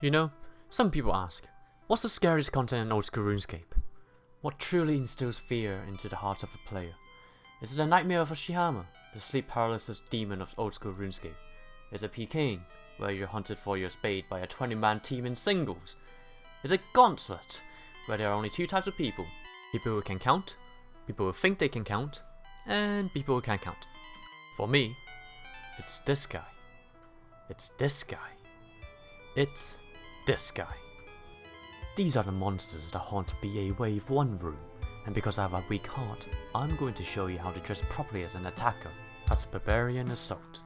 You know, some people ask, what's the scariest content in old school RuneScape? What truly instills fear into the heart of a player? Is it a nightmare of Ashihama, the sleep paralysis demon of old school RuneScape? Is it Peking, where you're hunted for your spade by a 20-man team in singles? Is it Gauntlet, where there are only two types of people? People who can count, people who think they can count, and people who can't count. For me, it's this guy. It's this guy. It's this guy. These are the monsters that haunt BA Wave 1 room, and because I have a weak heart, I'm going to show you how to dress properly as an attacker. That's Barbarian Assault.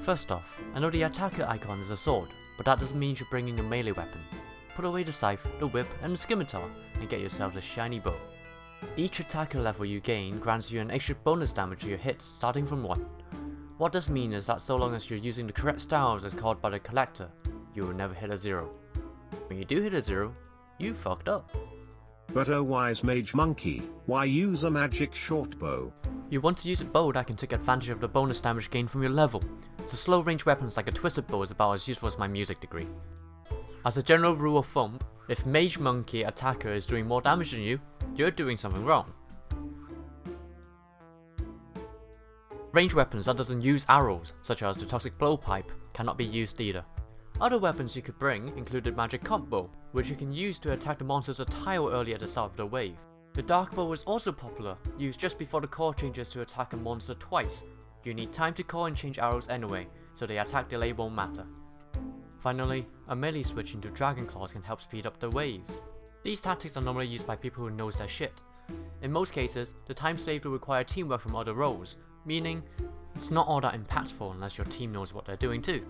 First off, I know the attacker icon is a sword, but that doesn't mean you bring in your melee weapon. Put away the scythe, the whip, and the scimitar, and get yourself a shiny bow. Each attacker level you gain grants you an extra bonus damage to your hits starting from 1. What this means is that so long as you're using the correct styles as called by the collector, you will never hit a 0. When you do hit a 0, you fucked up. But oh wise mage monkey, why use a magic shortbow? You want to use a bow that can take advantage of the bonus damage gained from your level, so slow range weapons like a twisted bow is about as useful as my music degree. As a general rule of thumb, if mage monkey attacker is doing more damage than you, you're doing something wrong. Range weapons that doesn't use arrows, such as the toxic blowpipe, cannot be used either. Other weapons you could bring included magic combo, which you can use to attack the monsters a tile early at the start of the wave. The dark bow is also popular, used just before the core changes to attack a monster twice. You need time to core and change arrows anyway, so the attack delay won't matter. Finally, a melee switch into Dragon Claws can help speed up the waves. These tactics are normally used by people who knows their shit. In most cases, the time saved will require teamwork from other roles, meaning it's not all that impactful unless your team knows what they're doing too.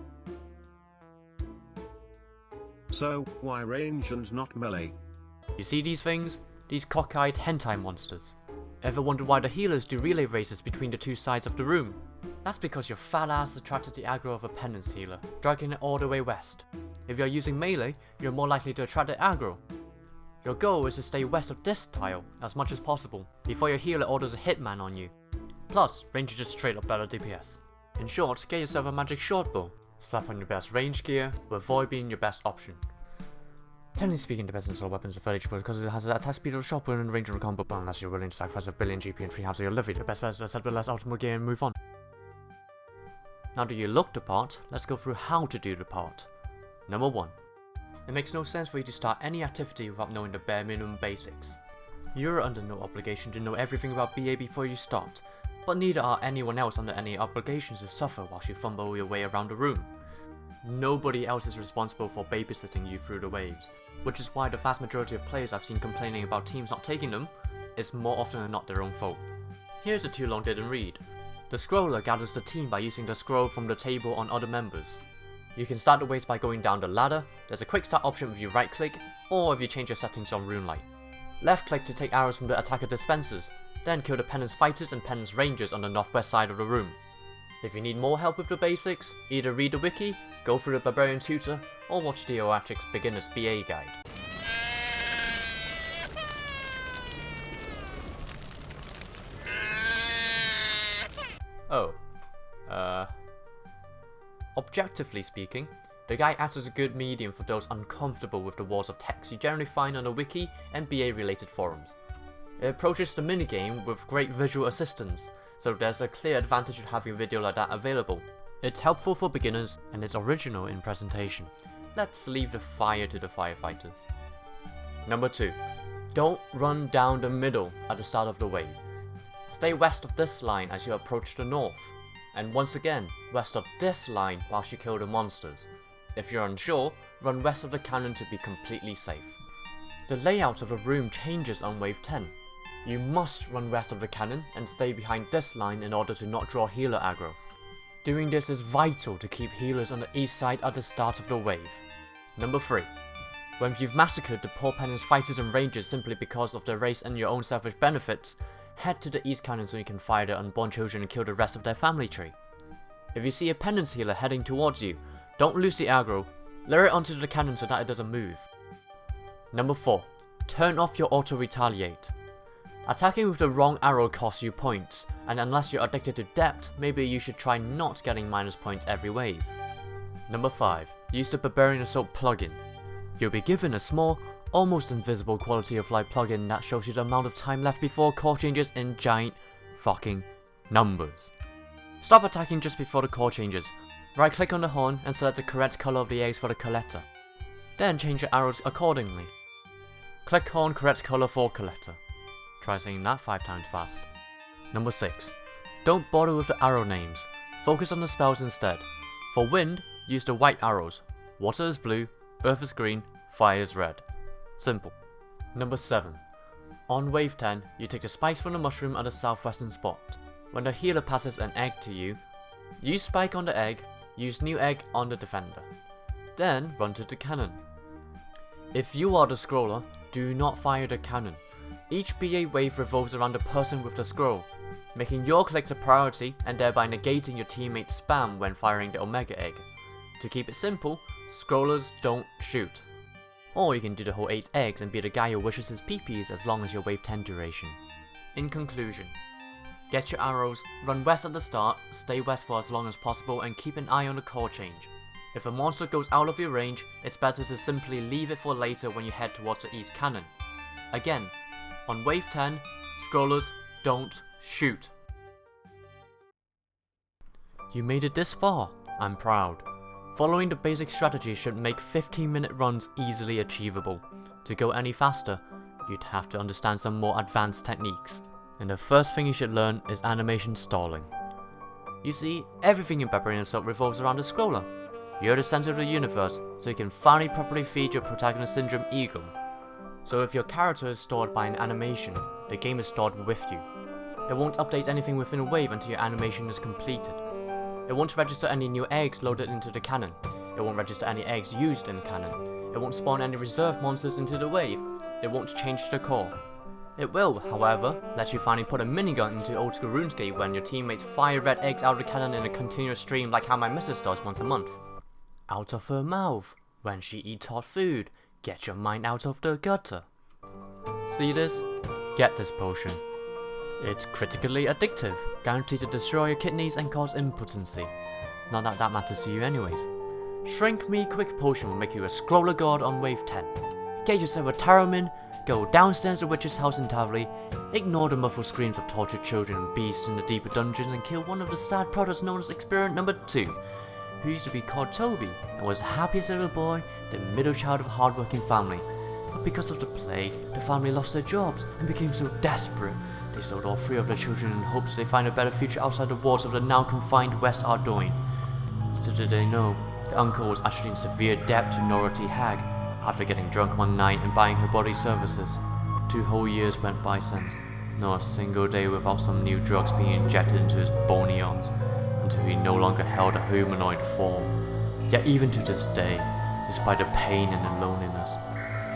So, why range and not melee? You see these things? These cockeyed hentai monsters. Ever wondered why the healers do relay races between the two sides of the room? That's because your fat ass attracted the aggro of a penance healer, dragging it all the way west. If you're using melee, you're more likely to attract the aggro. Your goal is to stay west of this tile as much as possible, before your healer orders a hitman on you. Plus, range is just straight up better DPS. In short, get yourself a magic shortbow. Slap on your best range gear, to avoid being your best option. Technically speaking, the best install weapons are fairly cheap because it has an attack speed of a shotgun and range of a combo, but unless you're willing to sacrifice a billion GP and 3 halves of your livery, the best bet is to set the less optimal gear and move on. Now that you look the part, let's go through how to do the part. Number 1. It makes no sense for you to start any activity without knowing the bare minimum basics. You're under no obligation to know everything about BA before you start, but neither are anyone else under any obligations to suffer whilst you fumble your way around the room. Nobody else is responsible for babysitting you through the waves, which is why the vast majority of players I've seen complaining about teams not taking them is more often than not their own fault. Here's a too long didn't read. The scroller gathers the team by using the scroll from the table on other members. You can start the waves by going down the ladder, there's a quick start option if you right click, or if you change your settings on Runelight. Left click to take arrows from the attacker dispensers, then kill the penance fighters and penance rangers on the northwest side of the room. If you need more help with the basics, either read the wiki, go through the Barbarian tutor, or watch the Oatrix Beginner's BA guide. Objectively speaking, the guide acts as a good medium for those uncomfortable with the walls of text you generally find on the wiki and BA related forums. It approaches the minigame with great visual assistance, so there's a clear advantage of having a video like that available. It's helpful for beginners and it's original in presentation. Let's leave the fire to the firefighters. Number 2. Don't run down the middle at the start of the wave. Stay west of this line as you approach the north, and once again, west of this line whilst you kill the monsters. If you're unsure, run west of the cannon to be completely safe. The layout of the room changes on wave 10. You must run west of the cannon and stay behind this line in order to not draw healer aggro. Doing this is vital to keep healers on the east side at the start of the wave. Number 3. When you've massacred the poor penance fighters and rangers simply because of their race and your own selfish benefits, head to the east cannon so you can fire their unborn children and kill the rest of their family tree. If you see a penance healer heading towards you, don't lose the aggro, lure it onto the cannon so that it doesn't move. Number 4. Turn off your auto retaliate. Attacking with the wrong arrow costs you points, and unless you're addicted to depth, maybe you should try not getting minus points every wave. Number 5. Use the Barbarian Assault plugin. You'll be given a small, almost invisible quality of life plugin that shows you the amount of time left before core changes in giant fucking numbers. Stop attacking just before the core changes. Right click on the horn and select the correct color of the eggs for the collector. Then change your arrows accordingly. Click horn correct color for collector. Try saying that 5 times fast. Number 6. Don't bother with the arrow names. Focus on the spells instead. For wind, use the white arrows. Water is blue, earth is green, fire is red. Simple. Number 7. On wave 10, you take the spikes from the mushroom at the southwestern spot. When the healer passes an egg to you, use spike on the egg, use new egg on the defender. Then run to the cannon. If you are the scroller, do not fire the cannon. Each BA wave revolves around the person with the scroll, making your clicks a priority and thereby negating your teammates' spam when firing the Omega egg. To keep it simple, scrollers don't shoot. Or you can do the whole 8 eggs and be the guy who wishes his peepees as long as your wave 10 duration. In conclusion, get your arrows, run west at the start, stay west for as long as possible and keep an eye on the core change. If a monster goes out of your range, it's better to simply leave it for later when you head towards the east cannon. Again, on wave 10, scrollers don't shoot. You made it this far, I'm proud. Following the basic strategy should make 15-minute runs easily achievable. To go any faster, you'd have to understand some more advanced techniques. And the first thing you should learn is animation stalling. You see, everything in Barbarian Assault revolves around a scroller. You're the center of the universe, so you can finally properly feed your protagonist syndrome ego. So if your character is stored by an animation, the game is stored with you. It won't update anything within a wave until your animation is completed. It won't register any new eggs loaded into the cannon. It won't register any eggs used in the cannon. It won't spawn any reserve monsters into the wave. It won't change the core. It will, however, let you finally put a minigun into old school RuneScape when your teammates fire red eggs out of the cannon in a continuous stream like how my missus does once a month. Out of her mouth, when she eats hot food, get your mind out of the gutter. See this? Get this potion. It's critically addictive, guaranteed to destroy your kidneys and cause impotency. Not that that matters to you anyways. Shrink Me Quick Potion will make you a scroller god on wave 10. Get yourself a Taromin, go downstairs to the witch's house in Taverley, ignore the muffled screams of tortured children and beasts in the deeper dungeons and kill one of the sad products known as Experiment Number 2, who used to be called Toby and was the happiest little boy, the middle child of a hard-working family. But because of the plague, the family lost their jobs and became so desperate, they sold all 3 of their children in hopes they find a better future outside the walls of the now confined West Ardoin. Little did they know, the uncle was actually in severe debt to Norothy Hag after getting drunk one night and buying her body services. 2 whole years went by since, not a single day without some new drugs being injected into his bony arms, until he no longer held a humanoid form. Yet even to this day, despite the pain and the loneliness,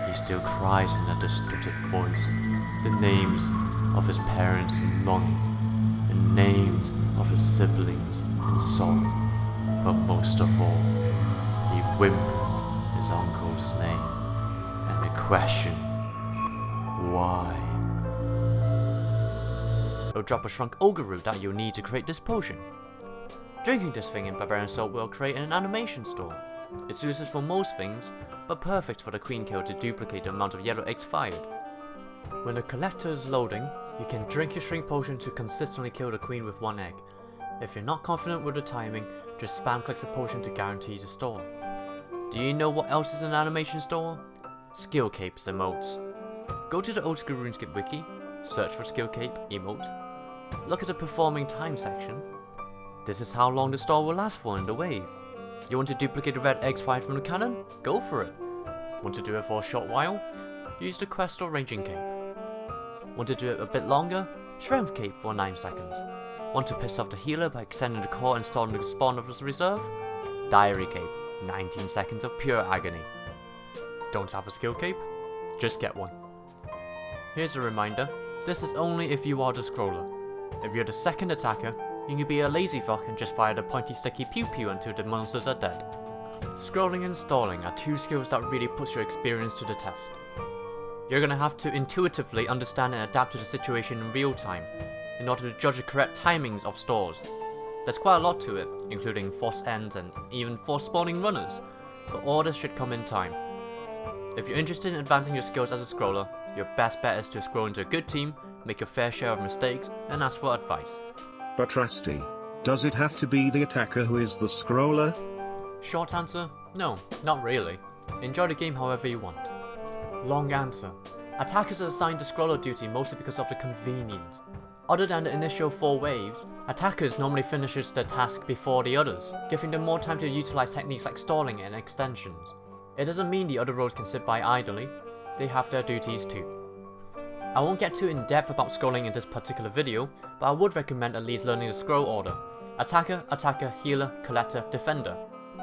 he still cries in a distorted voice the names of his parents in longing, the names of his siblings in sorrow, but most of all, he whimpers his uncle's name, and the question, why? It'll drop a shrunk ogre root that you'll need to create this potion. Drinking this thing in Barbarian Assault will create an animation store. It's useless for most things, but perfect for the queen kill to duplicate the amount of yellow eggs fired. When the collector is loading, you can drink your shrink potion to consistently kill the queen with 1 egg. If you're not confident with the timing, just spam click the potion to guarantee the store. Do you know what else is an animation store? Skillcape's emotes. Go to the old school RuneScape wiki, search for Skillcape emote, look at the performing time section. This is how long the store will last for in the wave. You want to duplicate the red eggs fired from the cannon? Go for it. Want to do it for a short while? Use the quest or ranging cape. Want to do it a bit longer? Strength cape for 9 seconds. Want to piss off the healer by extending the core and stalling the spawn of his reserve? Diary cape, 19 seconds of pure agony. Don't have a skill cape? Just get one. Here's a reminder, this is only if you are the scroller. If you're the second attacker, you can be a lazy fuck and just fire the pointy sticky pew pew until the monsters are dead. Scrolling and stalling are two skills that really puts your experience to the test. You're gonna have to intuitively understand and adapt to the situation in real time in order to judge the correct timings of stalls. There's quite a lot to it, including forced ends and even forced spawning runners, but all this should come in time. If you're interested in advancing your skills as a scroller, your best bet is to scroll into a good team, make your fair share of mistakes, and ask for advice. But Rhastae, does it have to be the attacker who is the scroller? Short answer, no, not really. Enjoy the game however you want. Long answer, attackers are assigned to scroller duty mostly because of the convenience. Other than the initial 4 waves, attackers normally finishes their task before the others, giving them more time to utilize techniques like stalling and extensions. It doesn't mean the other roles can sit by idly, they have their duties too. I won't get too in depth about scrolling in this particular video, but I would recommend at least learning the scroll order. Attacker, attacker, healer, collector, defender.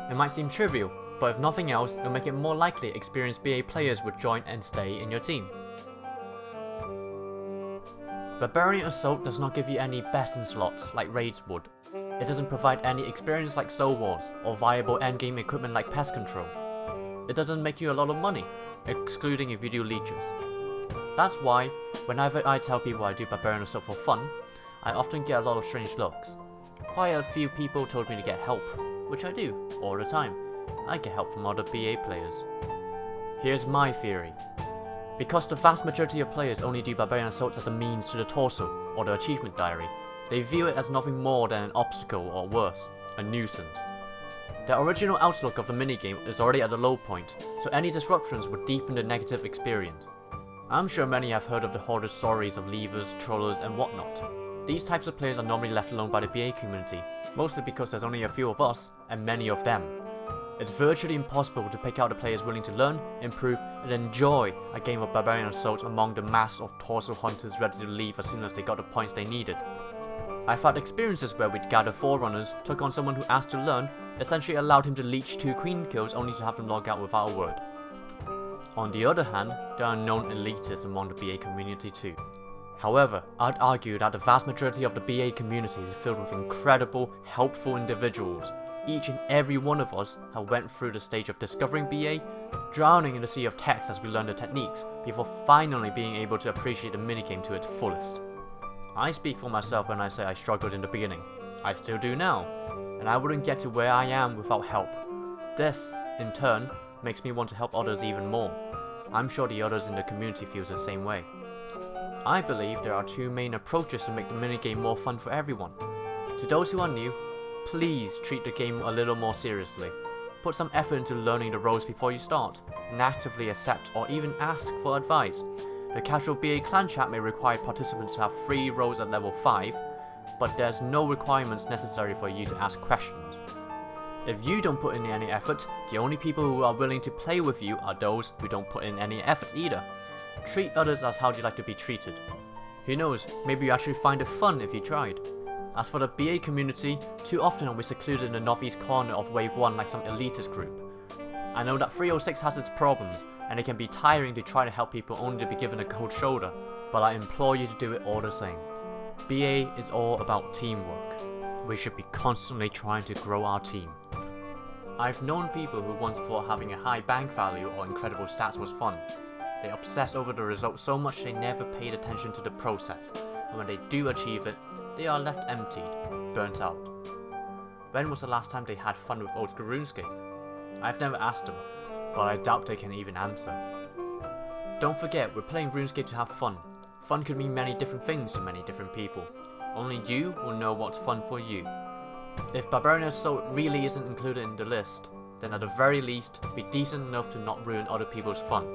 It might seem trivial, but if nothing else, it'll make it more likely experienced BA players would join and stay in your team. Barbarian Assault does not give you any best in slots like raids would. It doesn't provide any experience like Soul Wars, or viable endgame equipment like pest control. It doesn't make you a lot of money, excluding if you do leeches. That's why, whenever I tell people I do Barbarian Assault for fun, I often get a lot of strange looks. Quite a few people told me to get help, which I do, all the time. I get help from other BA players. Here's my theory. Because the vast majority of players only do Barbarian Assaults as a means to the torso, or the achievement diary, they view it as nothing more than an obstacle or worse, a nuisance. The original outlook of the minigame is already at a low point, so any disruptions would deepen the negative experience. I'm sure many have heard of the horrid stories of levers, trollers and whatnot. These types of players are normally left alone by the BA community, mostly because there's only a few of us, and many of them. It's virtually impossible to pick out the players willing to learn, improve, and enjoy a game of Barbarian Assault among the mass of torso hunters ready to leave as soon as they got the points they needed. I've had experiences where we'd gather 4 runners, took on someone who asked to learn, essentially allowed him to leech 2 queen kills only to have them log out without a word. On the other hand, there are known elitists among the BA community too. However, I'd argue that the vast majority of the BA community is filled with incredible, helpful individuals. Each and every one of us have went through the stage of discovering BA, drowning in the sea of text as we learn the techniques, before finally being able to appreciate the minigame to its fullest. I speak for myself when I say I struggled in the beginning. I still do now, and I wouldn't get to where I am without help. This, in turn, makes me want to help others even more. I'm sure the others in the community feel the same way. I believe there are 2 main approaches to make the minigame more fun for everyone. To those who are new, please treat the game a little more seriously. Put some effort into learning the roles before you start, and actively accept or even ask for advice. The casual BA clan chat may require participants to have 3 roles at level 5, but there's no requirements necessary for you to ask questions. If you don't put in any effort, the only people who are willing to play with you are those who don't put in any effort either. Treat others as how you like to be treated. Who knows, maybe you actually find it fun if you tried. As for the BA community, too often are we secluded in the northeast corner of Wave 1 like some elitist group. I know that 306 has its problems, and it can be tiring to try to help people only to be given a cold shoulder, but I implore you to do it all the same. BA is all about teamwork. We should be constantly trying to grow our team. I've known people who once thought having a high bank value or incredible stats was fun. They obsess over the result so much they never paid attention to the process, and when they do achieve it, they are left emptied, burnt out. When was the last time they had fun with old school RuneScape? I've never asked them, but I doubt they can even answer. Don't forget, we're playing RuneScape to have fun. Fun could mean many different things to many different people. Only you will know what's fun for you. If Barbarian Assault really isn't included in the list, then at the very least, be decent enough to not ruin other people's fun.